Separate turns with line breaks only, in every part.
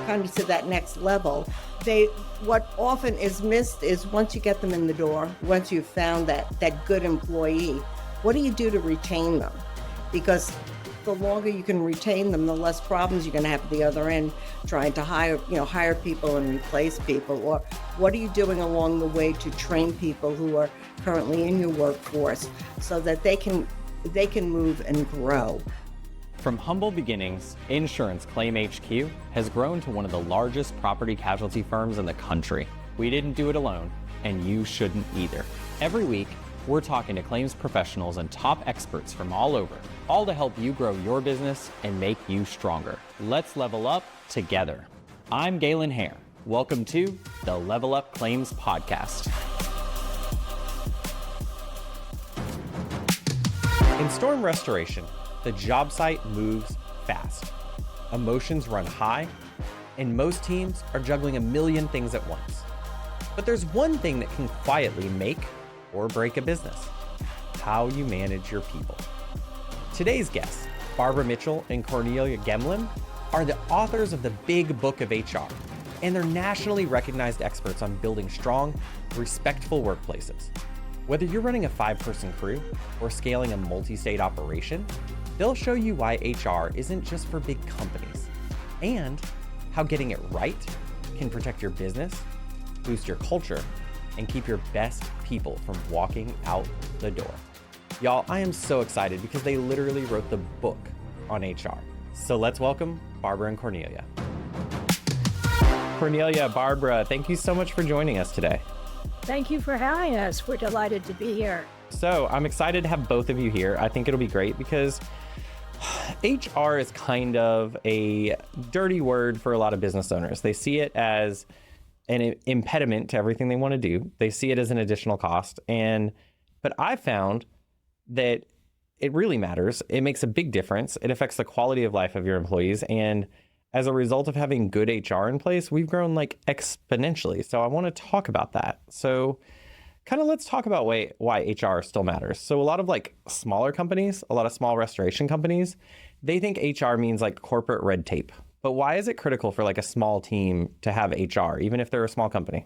kind of to that next level, what often is missed is once you get them in the door, once you've found that good employee, what do you do to retain them? Because the longer you can retain them, the less problems you're going to have at the other end trying to hire people and replace people. Or what are you doing along the way to train people who are currently in your workforce so that they can move and grow?
From humble beginnings, Insurance Claim HQ has grown to one of the largest property casualty firms in the country. We didn't do it alone, and you shouldn't either. Every week, we're talking to claims professionals and top experts from all over, all to help you grow your business and make you stronger. Let's level up together. I'm Galen Hare. Welcome to the Level Up Claims Podcast. In storm restoration, the job site moves fast. Emotions run high, and most teams are juggling a million things at once. But there's one thing that can quietly make or break a business: how you manage your people. Today's guests, Barbara Mitchell and Cornelia Gamlem, are the authors of the Big Book of HR, and they're nationally recognized experts on building strong, respectful workplaces. Whether you're running a 5-person crew or scaling a multi-state operation, they'll show you why HR isn't just for big companies, and how getting it right can protect your business, boost your culture, and keep your best people from walking out the door. Y'all, I am so excited because they literally wrote the book on HR. So let's welcome Barbara and Cornelia. Cornelia, Barbara, thank you so much for joining us today.
Thank you for having us. We're delighted to be here.
So I'm excited to have both of you here. I think it'll be great because HR is kind of a dirty word for a lot of business owners. They see it as an impediment to everything they want to do. They see it as an additional cost. But I found that it really matters. It makes a big difference. It affects the quality of life of your employees. And as a result of having good HR in place, we've grown like exponentially. So I want to talk about that. So kind of let's talk about why HR still matters. So a lot of like smaller companies, a lot of small restoration companies, they think HR means like corporate red tape. But why is it critical for like a small team to have HR, even if they're a small company?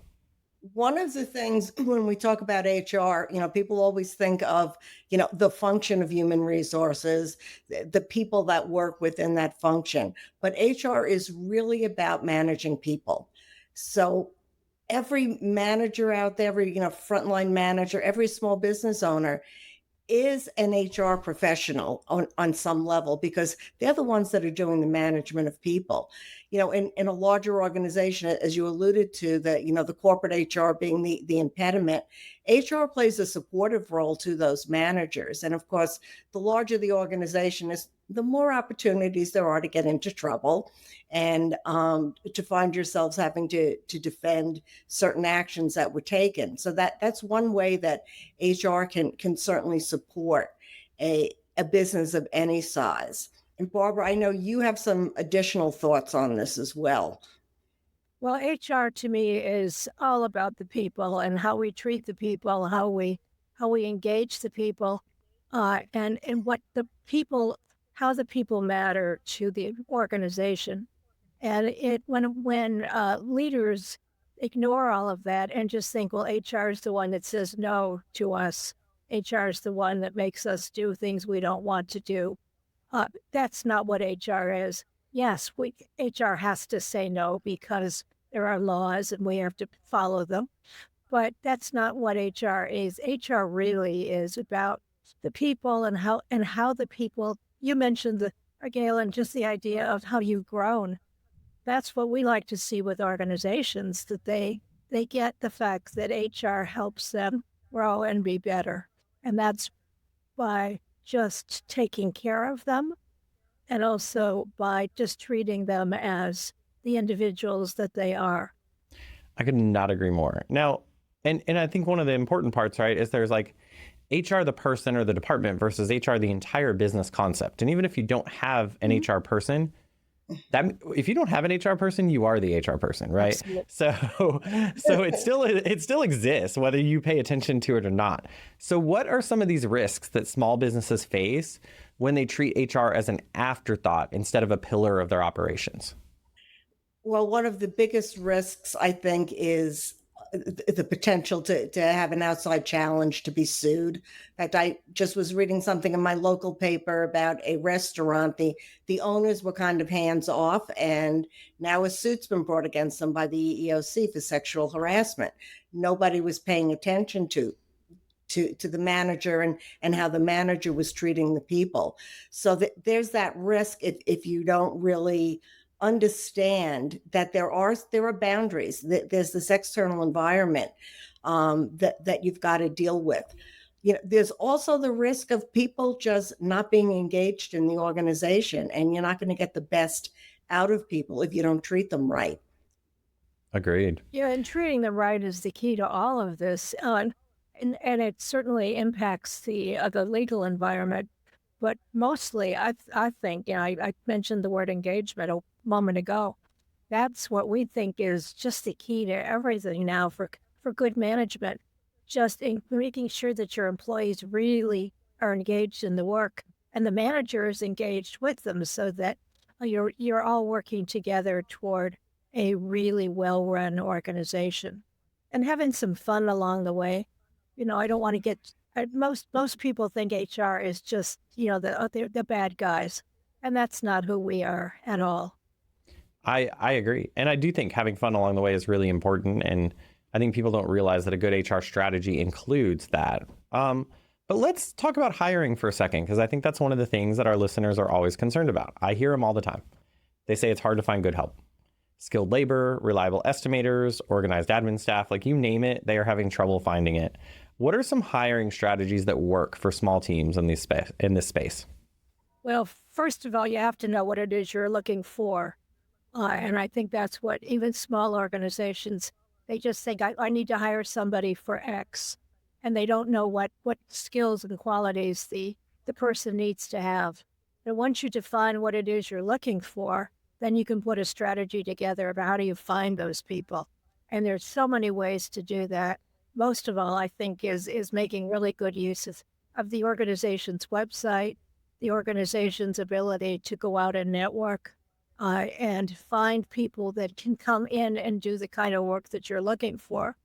One of the things when we talk about HR, people always think of, the function of human resources, the people that work within that function. But HR is really about managing people. So every manager out there, every, frontline manager, every small business owner is an HR professional on some level, because they're the ones that are doing the management of people. In a larger organization, as you alluded to, the corporate HR being the impediment, HR plays a supportive role to those managers. And of course, the larger the organization is, the more opportunities there are to get into trouble and to find yourselves having to defend certain actions that were taken. So that's one way that HR can certainly support a business of any size. And Barbara, I know you have some additional thoughts on this as well.
Well, HR to me is all about the people and how we treat the people, how we engage the people, and what how the people matter to the organization. And when leaders ignore all of that and just think, well, HR is the one that says no to us. HR is the one that makes us do things we don't want to do. That's not what HR is. Yes, HR has to say no because there are laws and we have to follow them. But that's not what HR is. HR really is about the people and how the people. You mentioned Galen, just the idea of how you've grown. That's what we like to see with organizations, that they get the fact that HR helps them grow and be better. And that's by just taking care of them, and also by just treating them as the individuals that they are.
I could not agree more. Now, and I think one of the important parts, right, is there's like HR, the person or the department, versus HR, the entire business concept. And even if you don't have an HR person, if you don't have an HR person, you are the HR person, right? Absolutely. So it still exists, whether you pay attention to it or not. So what are some of these risks that small businesses face when they treat HR as an afterthought instead of a pillar of their operations?
Well, one of the biggest risks, I think, is the potential to have an outside challenge to be sued. In fact, I just was reading something in my local paper about a restaurant. The owners were kind of hands off, and now a suit's been brought against them by the EEOC for sexual harassment. Nobody was paying attention to the manager and how the manager was treating the people. So there's that risk if you don't really understand that there are boundaries. There's this external environment that you've got to deal with. There's also the risk of people just not being engaged in the organization, and you're not going to get the best out of people if you don't treat them right.
Agreed.
Yeah, and treating them right is the key to all of this. And it certainly impacts the legal environment. But mostly, I think, I mentioned the word engagement a moment ago. That's what we think is just the key to everything now for good management. Just making sure that your employees really are engaged in the work and the manager is engaged with them, so that you're all working together toward a really well-run organization and having some fun along the way. I don't want to get most people think HR is just, they're the bad guys, and that's not who we are at all.
I agree. And I do think having fun along the way is really important. And I think people don't realize that a good HR strategy includes that. But let's talk about hiring for a second, because I think that's one of the things that our listeners are always concerned about. I hear them all the time. They say it's hard to find good help. Skilled labor, reliable estimators, organized admin staff, like you name it, they are having trouble finding it. What are some hiring strategies that work for small teams in this space?
Well, first of all, you have to know what it is you're looking for. And I think that's what even small organizations, they just think, I need to hire somebody for X. And they don't know what skills and qualities the person needs to have. And once you define what it is you're looking for, then you can put a strategy together about how do you find those people. And there's so many ways to do that. Most of all, I think, is making really good use of the organization's website, the organization's ability to go out and network, and find people that can come in and do the kind of work that you're looking for.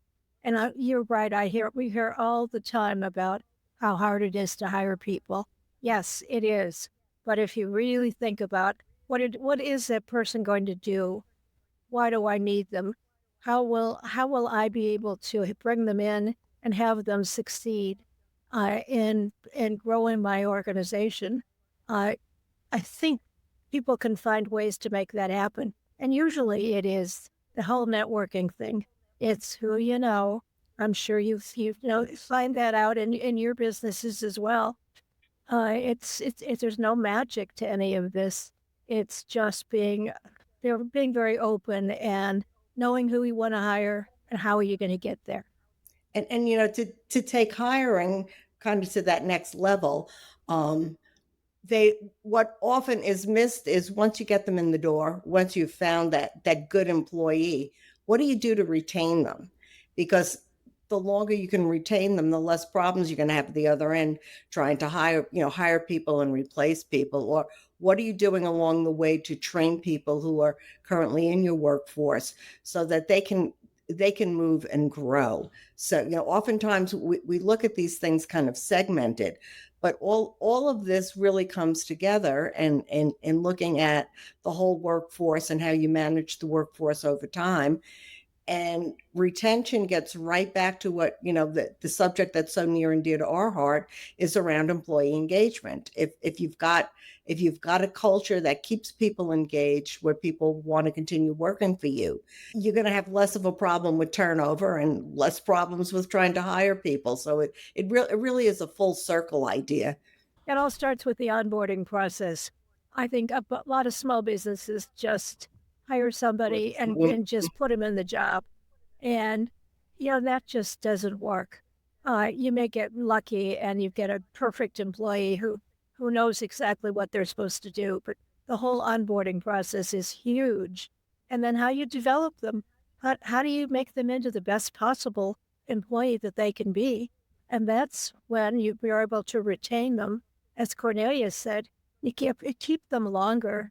And you're right. We hear all the time about how hard it is to hire people. Yes, it is. But if you really think about what is that person going to do? Why do I need them? How will I be able to bring them in and have them succeed in growing my organization? I think people can find ways to make that happen. And usually it is the whole networking thing. It's who you know. I'm sure you find that out in your businesses as well. It's there's no magic to any of this. It's just being very open and knowing who you want to hire and how are you going to get there.
And to take hiring kind of to that next level, what often is missed is once you get them in the door, once you've found that good employee, what do you do to retain them? Because the longer you can retain them, the less problems you're going to have at the other end trying to hire people and replace people. Or what are you doing along the way to train people who are currently in your workforce so that they can move and grow? So, oftentimes we look at these things kind of segmented, but all of this really comes together and in looking at the whole workforce and how you manage the workforce over time. And retention gets right back to what, the subject that's so near and dear to our heart is around employee engagement. If you've got a culture that keeps people engaged, where people want to continue working for you, you're going to have less of a problem with turnover and less problems with trying to hire people. So it really is a full circle idea.
It all starts with the onboarding process. I think a lot of small businesses just hire somebody and just put them in the job. And, that just doesn't work. You may get lucky and you get a perfect employee who knows exactly what they're supposed to do. But the whole onboarding process is huge. And then how you develop them, how do you make them into the best possible employee that they can be? And that's when you're able to retain them. As Cornelia said, you keep them longer.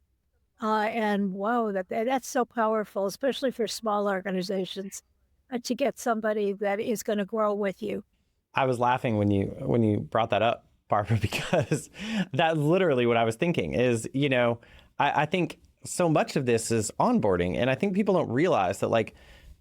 And whoa, that's so powerful, especially for small organizations, to get somebody that is going to grow with you.
I was laughing when you brought that up, Barbara, because that's literally what I was thinking is, I think so much of this is onboarding. And I think people don't realize that like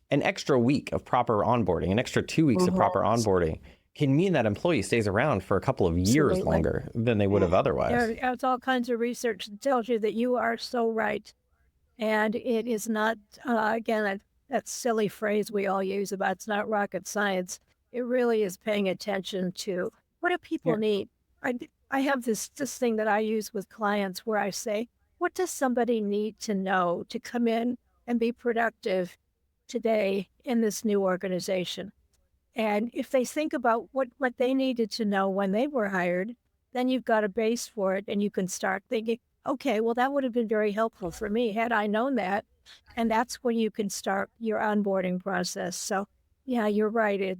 an extra week of proper onboarding, an extra 2 weeks of proper
Mhm.
onboarding can mean that employee stays around for a couple of years
Absolutely.
longer than they would have otherwise.
There's all kinds of research that tells you that you are so right. And it is not, again, that silly phrase we all use about it's not rocket science. It really is paying attention to what do people
Yeah.
need. I have this thing that I use with clients where I say, what does somebody need to know to come in and be productive today in this new organization? And if they think about what they needed to know when they were hired, then you've got a base for it and you can start thinking, okay, well, that would have been very helpful for me had I known that. And that's when you can start your onboarding process. So, yeah, you're right.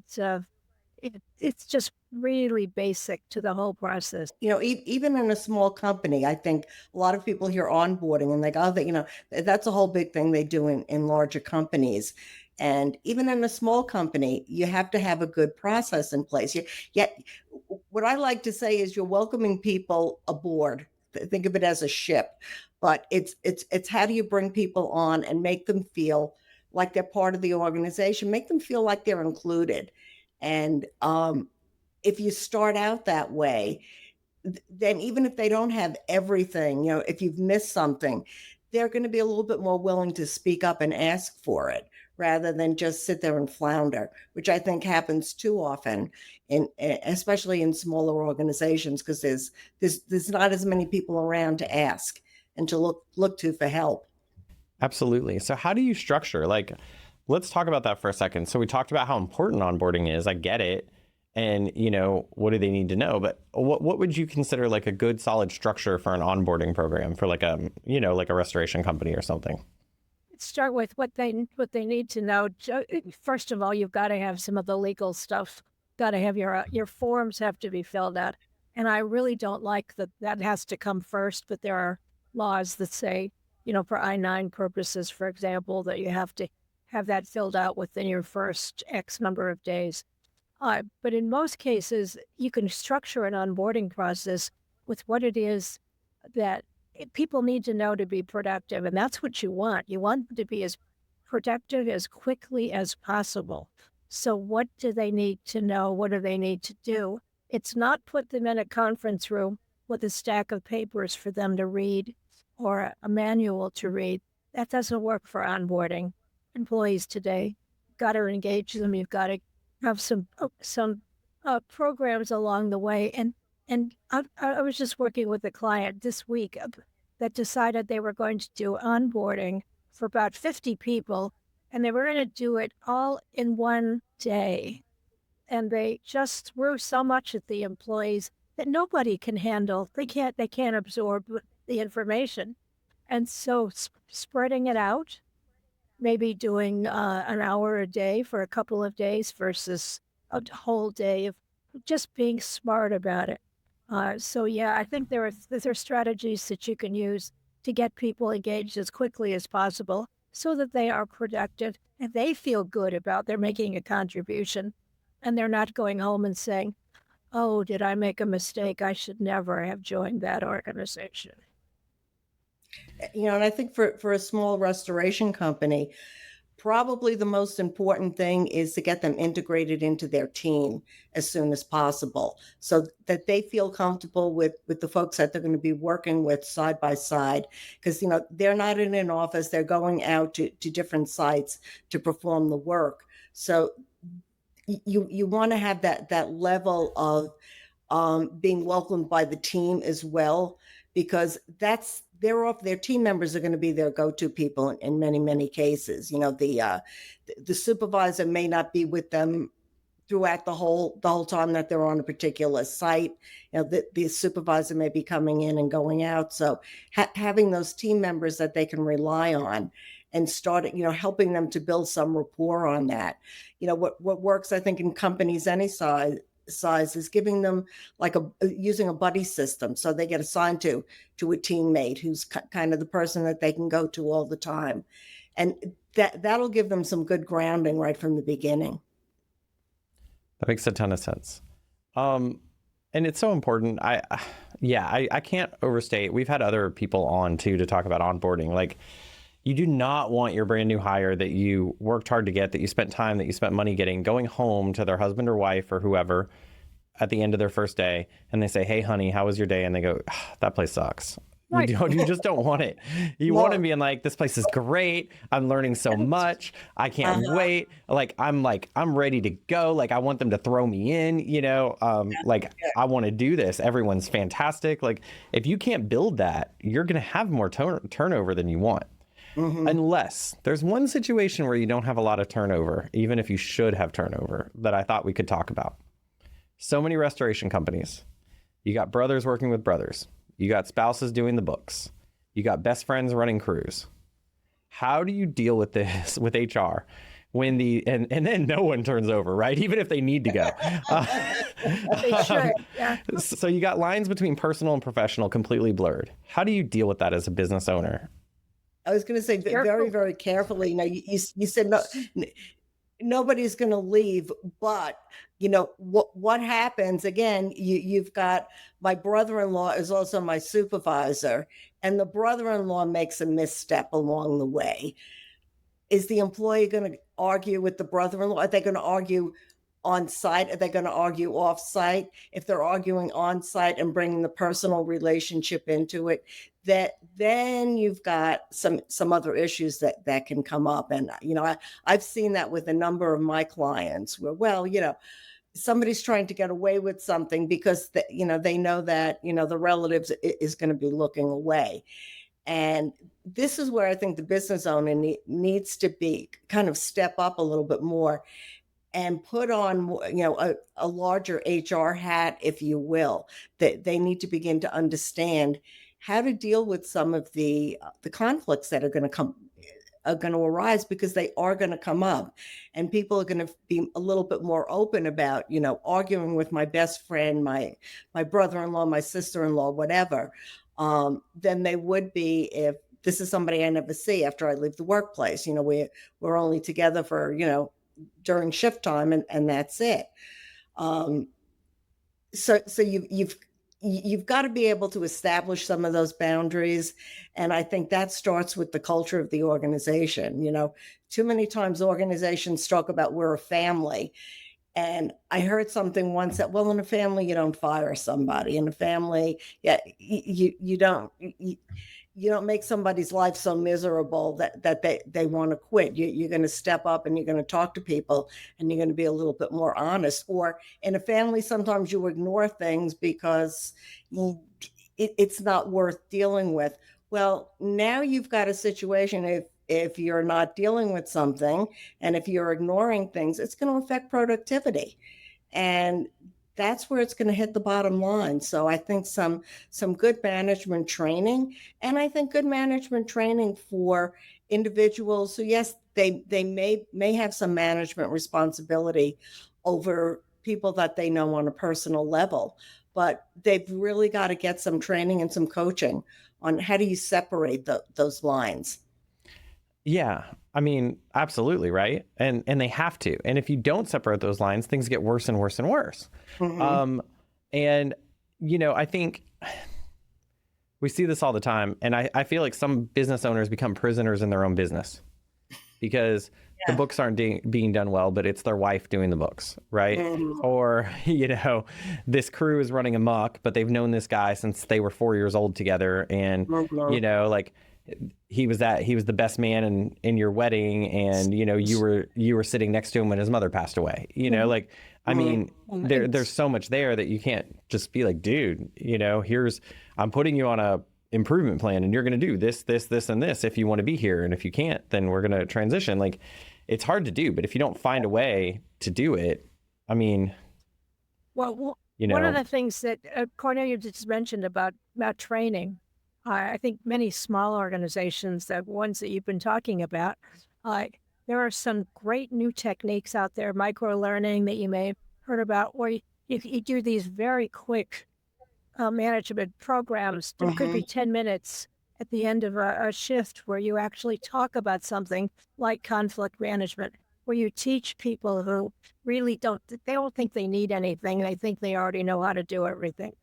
It's just really basic to the whole process.
Even in a small company, I think a lot of people hear onboarding and like, oh, that's a whole big thing they do in larger companies. And even in a small company, you have to have a good process in place. Yet, what I like to say is you're welcoming people aboard. Think of it as a ship, but it's how do you bring people on and make them feel like they're part of the organization, make them feel like they're included. And if you start out that way, then even if they don't have everything, if you've missed something, they're going to be a little bit more willing to speak up and ask for it rather than just sit there and flounder, which I think happens too often especially in smaller organizations because there's not as many people around to ask and to look to for help.
Absolutely. So how do you structure like let's talk about that for a second. So we talked about how important onboarding is. I get it. And, what do they need to know? But what would you consider like a good solid structure for an onboarding program for like like a restoration company or something?
Start with what they need to know. First of all, you've got to have some of the legal stuff. Got to have your forms have to be filled out. And I really don't like that has to come first, but there are laws that say, for I-9 purposes, for example, that you have to have that filled out within your first X number of days. But in most cases, you can structure an onboarding process with what it is that people need to know to be productive. And that's what you want. You want them to be as productive as quickly as possible. So, what do they need to know? What do they need to do? It's not put them in a conference room with a stack of papers for them to read or a manual to read. That doesn't work for onboarding employees today. You've got to engage them. You've got to have some programs along the way. And I was just working with a client this week that decided they were going to do onboarding for about 50 people, and they were going to do it all in one day. And they just threw so much at the employees that nobody can handle. They can't absorb the information. And so spreading it out, maybe doing an hour a day for a couple of days versus a whole day of just being smart about it. So yeah, I think there are strategies that you can use to get people engaged as quickly as possible so that they are productive and they feel good about they're making a contribution and they're not going home and saying, "Oh, did I make a mistake? I should never have joined that organization."
And I think for a small restoration company, probably the most important thing is to get them integrated into their team as soon as possible so that they feel comfortable with the folks that they're going to be working with side by side because they're not in an office, they're going out to different sites to perform the work. So you want to have that level of being welcomed by the team as well, because their team members are going to be their go-to people in many cases. The supervisor may not be with them throughout the whole time that they're on a particular site. The supervisor may be coming in and going out. So having those team members that they can rely on and start, helping them to build some rapport on that. What works, I think, in companies any size size is giving them like using a buddy system, so they get assigned to a teammate who's kind of the person that they can go to all the time, and that'll give them some good grounding right from the beginning.
That makes a ton of sense. And it's so important. I can't overstate. We've had other people on too to talk about onboarding. Like, you do not want your brand new hire that you worked hard to get, that you spent time, that you spent money getting, going home to their husband or wife or whoever at the end of their first day, and they say, "Hey, honey, how was your day?" And they go, "That place sucks."
Right.
You just don't want it. You want to be in like, "This place is great. I'm learning so much. I can't wait. I'm ready to go. Like, I want them to throw me in, I want to do this. Everyone's fantastic." Like, if you can't build that, you're going to have more turnover than you want. Unless there's one situation where you don't have a lot of turnover, even if you should have turnover, that I thought we could talk about. So many restoration companies. You got brothers working with brothers. You got spouses doing the books. You got best friends running crews. How do you deal with this with HR when and then no one turns over, right? Even if they need to go.
They should, yeah.
So you got lines between personal and professional completely blurred. How do you deal with that as a business owner?
I was going to say very, very carefully. Now, you said no, nobody's going to leave, but what happens again? You've got, my brother-in-law is also my supervisor, and the brother-in-law makes a misstep along the way. Is the employee going to argue with the brother-in-law? Are they going to argue on site? Are they going to argue off site? If they're arguing on site and bringing the personal relationship into it, then you've got some other issues that can come up. And I've seen that with a number of my clients where, somebody's trying to get away with something because they know that the relatives is going to be looking away. And this is where I think the business owner needs to be kind of step up a little bit more and put on, a larger HR hat, if you will. That they need to begin to understand how to deal with some of the conflicts that are going to arise, because they are going to come up, and people are going to be a little bit more open about, arguing with my best friend, my brother-in-law, my sister-in-law, whatever, than they would be if this is somebody I never see after I leave the workplace. We're only together for, during shift time, and that's it. So you've got to be able to establish some of those boundaries. And I think that starts with the culture of the organization. Too many times organizations talk about we're a family. And I heard something once that, well, in a family, you don't fire somebody. In a family, you don't make somebody's life so miserable that they want to quit. You're going to step up and you're going to talk to people, and you're going to be a little bit more honest. Or in a family, sometimes you ignore things because it's not worth dealing with. Well, now you've got a situation, if you're not dealing with something and if you're ignoring things, it's going to affect productivity. And that's where it's going to hit the bottom line. So I think some good management training, and I think good management training for individuals who, yes, they may have some management responsibility over people that they know on a personal level, but they've really got to get some training and some coaching on how do you separate those lines.
Yeah, I mean, absolutely, right? And they have to. And if you don't separate those lines, things get worse and worse and worse. And I think we see this all the time. And I feel like some business owners become prisoners in their own business because the books aren't being done well, but it's their wife doing the books, right? Or, this crew is running amok, but they've known this guy since they were 4 years old together. And, he was the best man in your wedding, and you were sitting next to him when his mother passed away. I mean, there's so much there that you can't just be like, dude, I'm putting you on a improvement plan, and you're going to do this, and this if you want to be here, and if you can't, then we're going to transition. Like, it's hard to do, but if you don't find a way to do it, I mean,
one of the things that Cornelia just mentioned about training. I think many small organizations, the ones that you've been talking about, there are some great new techniques out there, micro-learning that you may have heard about, where if you do these very quick management programs, there could be 10 minutes at the end of a shift where you actually talk about something like conflict management, where you teach people who really they don't think they need anything. They think they already know how to do everything.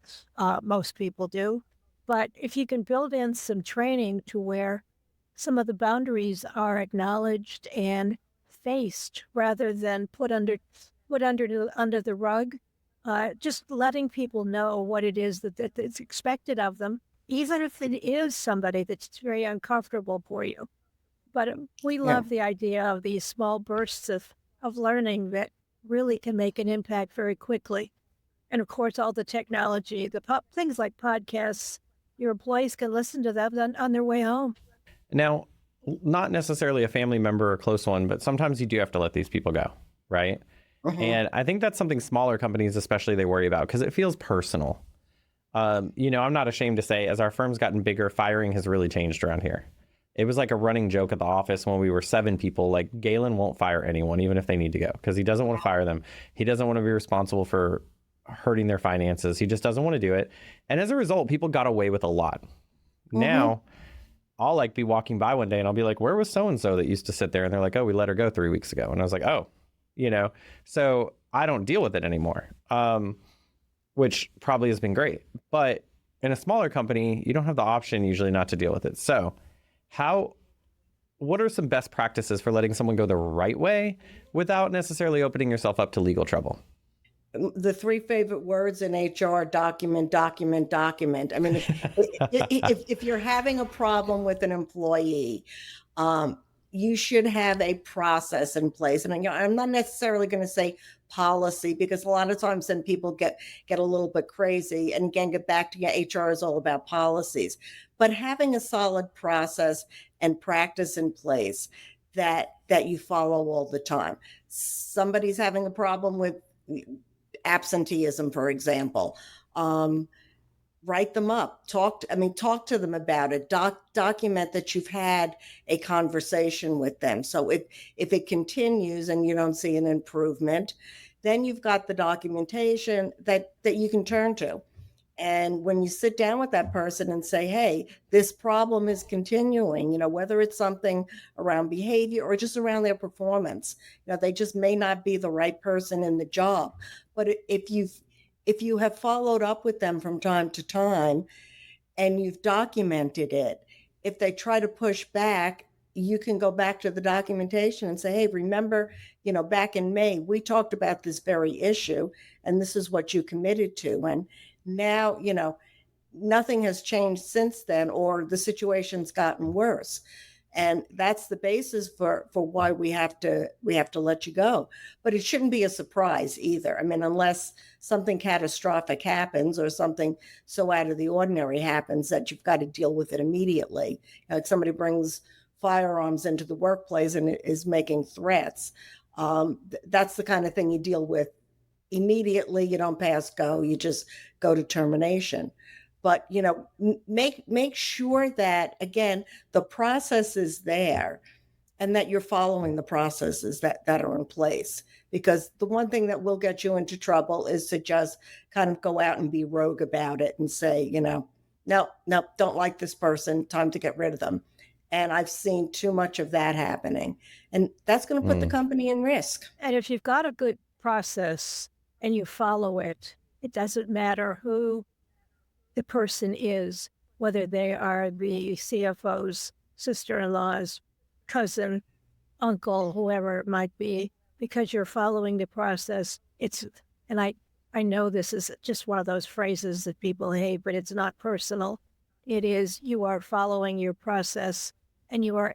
Most people do. But if you can build in some training to where some of the boundaries are acknowledged and faced rather than put under the rug, just letting people know what it is that it's expected of them, even if it is somebody that's very uncomfortable for you. But we
Yeah.
love the idea of these small bursts of learning that really can make an impact very quickly. And of course, all the technology, things like podcasts, your employees can listen to them on their way home.
Now, not necessarily a family member or close one, but sometimes you do have to let these people go, right? And I think that's something smaller companies especially they worry about because it feels personal. I'm not ashamed to say as our firm's gotten bigger, firing has really changed around here. It was like a running joke at the office when we were 7 people, like Galen won't fire anyone, even if they need to go, because he doesn't want to fire them. He doesn't want to be responsible for hurting their finances. He just doesn't want to do it. And as a result, people got away with a lot. Now, I'll be walking by one day and I'll be like, where was so-and-so that used to sit there? And they're like, oh, we let her go 3 weeks ago. And I was like, oh, so I don't deal with it anymore, which probably has been great. But in a smaller company, you don't have the option usually not to deal with it. So what are some best practices for letting someone go the right way without necessarily opening yourself up to legal trouble?
The 3 favorite words in HR: document, document, document. I mean, if you're having a problem with an employee, you should have a process in place. And I'm not necessarily going to say policy, because a lot of times then people get a little bit crazy. And again, get back to HR is all about policies, but having a solid process and practice in place that you follow all the time. Somebody's having a problem with absenteeism, for example. Write them up, talk to them about it, document that you've had a conversation with them. So if it continues and you don't see an improvement, then you've got the documentation that you can turn to. And when you sit down with that person and say, hey, this problem is continuing, whether it's something around behavior or just around their performance, they just may not be the right person in the job. But if you have followed up with them from time to time and you've documented it, if they try to push back, you can go back to the documentation and say, hey, remember, back in May, we talked about this very issue and this is what you committed to. And now, nothing has changed since then, or the situation's gotten worse. And that's the basis for why we have to let you go. But it shouldn't be a surprise either. I mean, unless something catastrophic happens or something so out of the ordinary happens that you've got to deal with it immediately. Like somebody brings firearms into the workplace and is making threats. That's the kind of thing you deal with immediately. You don't pass go, you just go to termination. But, make sure that, again, the process is there and that you're following the processes that are in place. Because the one thing that will get you into trouble is to just kind of go out and be rogue about it and say, no, don't like this person, time to get rid of them. And I've seen too much of that happening. And that's going to put the company in risk.
And if you've got a good process and you follow it, it doesn't matter who the person is, whether they are the CFO's sister-in-law's cousin, uncle, whoever it might be, because you're following the process. And I know this is just one of those phrases that people hate, but it's not personal. It is, you are following your process and you're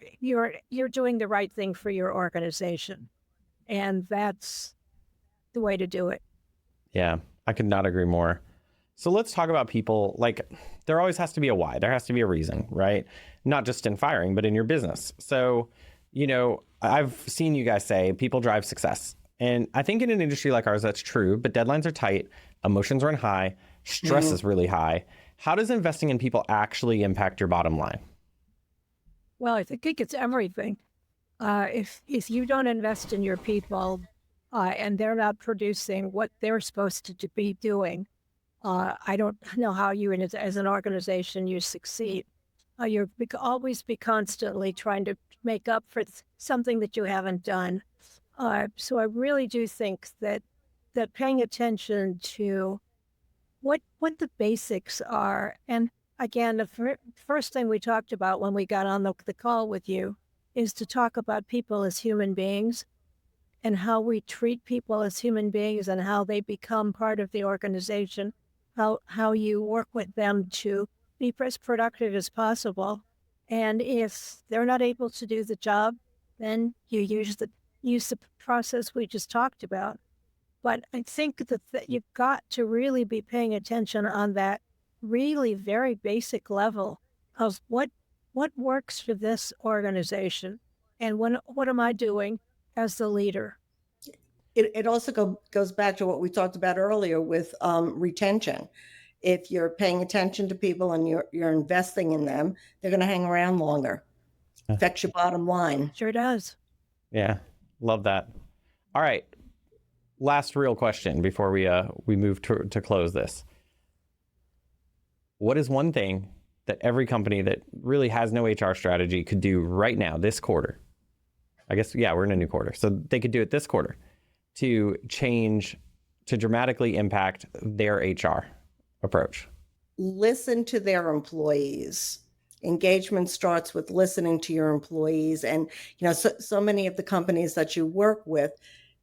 doing the right thing for your organization. And that's the way to do it.
Yeah, I could not agree more. So let's talk about people. There always has to be a why. There has to be a reason, right? Not just in firing, but in your business. So, I've seen you guys say people drive success. And I think in an industry like ours, that's true, but deadlines are tight, emotions run high, stress is really high. How does investing in people actually impact your bottom line?
Well, I think it's everything. If you don't invest in your people, and they're not producing what they're supposed to be doing. I don't know how you, as an organization, you succeed. You're always be constantly trying to make up for something that you haven't done. So I really do think that paying attention to what the basics are, and again, the first thing we talked about when we got on the call with you is to talk about people as human beings and how we treat people as human beings and how they become part of the organization, how you work with them to be as productive as possible. And if they're not able to do the job, then you use the process we just talked about. But I think that you've got to really be paying attention on that really very basic level of what works for this organization and what am I doing as the leader.
It also goes back to what we talked about earlier with retention. If you're paying attention to people and you're investing in them, they're going to hang around longer. Affects your bottom line.
Sure does.
Yeah, love that. All right, last real question before we move to close this. What is one thing that every company that really has no HR strategy could do right now, this quarter? I guess, yeah, we're in a new quarter. So they could do it this quarter to dramatically impact their HR approach.
Listen to their employees. Engagement starts with listening to your employees. And, so many of the companies that you work with,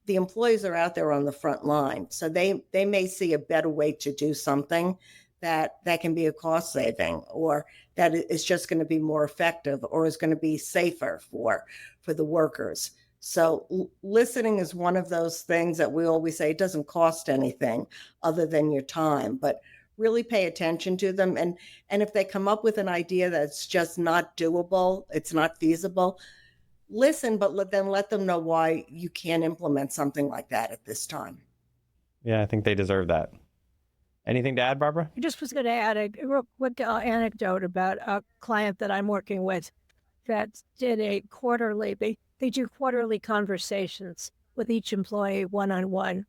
the employees are out there on the front line. So they may see a better way to do something that can be a cost saving, or that is just going to be more effective, or is going to be safer for the workers. So listening is one of those things that we always say, it doesn't cost anything other than your time, but really pay attention to them. And if they come up with an idea that's just not doable, it's not feasible, listen, but then let them know why you can't implement something like that at this time.
Yeah, I think they deserve that. Anything to add, Barbara?
I just was going to add a real quick anecdote about a client that I'm working with that did a quarterly, they do quarterly conversations with each employee one-on-one.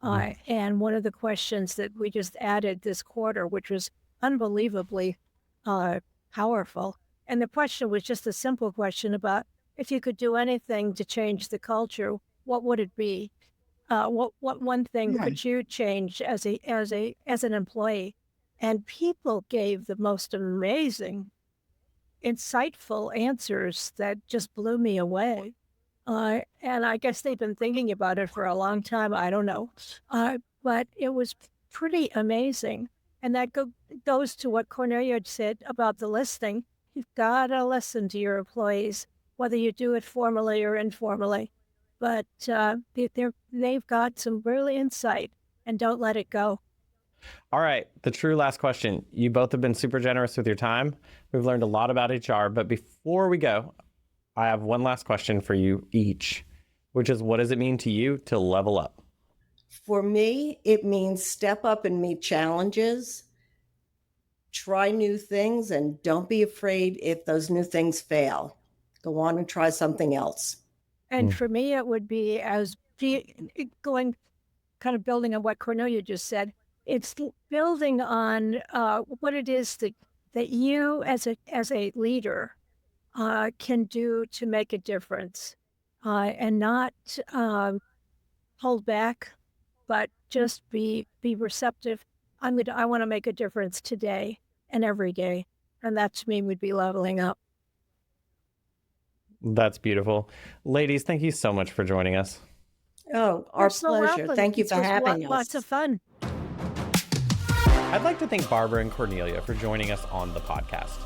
And one of the questions that we just added this quarter, which was unbelievably powerful. And the question was just a simple question about if you could do anything to change the culture, what would it be? What one thing could you change as an employee? And people gave the most amazing, insightful answers that just blew me away. And I guess they've been thinking about it for a long time. I don't know. But it was pretty amazing. And that goes to what Cornelia said about the listening. You've got to listen to your employees, whether you do it formally or informally. But they've got some really insight, and don't let it go.
All right, the true last question. You both have been super generous with your time. We've learned a lot about HR, but before we go, I have one last question for you each, which is, what does it mean to you to level up?
For me, it means step up and meet challenges, try new things, and don't be afraid if those new things fail. Go on and try something else.
And for me, it would be building on what Cornelia just said. It's building on what it is that you as a leader can do to make a difference, and not hold back, but just be receptive. I want to make a difference today and every day, and that to me would be leveling up.
That's beautiful. Ladies, thank you so much for joining us.
Oh, our pleasure. Thank you for having us.
Lots of fun.
I'd like to thank Barbara and Cornelia for joining us on the podcast.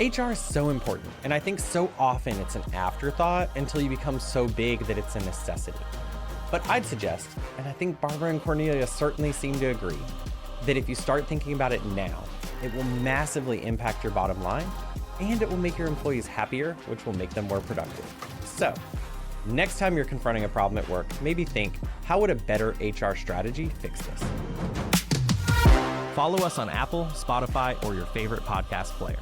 HR is so important, and I think so often it's an afterthought until you become so big that it's a necessity. But I'd suggest, and I think Barbara and Cornelia certainly seem to agree, that if you start thinking about it now, it will massively impact your bottom line, and it will make your employees happier, which will make them more productive. So, next time you're confronting a problem at work, maybe think, how would a better HR strategy fix this? Follow us on Apple, Spotify, or your favorite podcast player.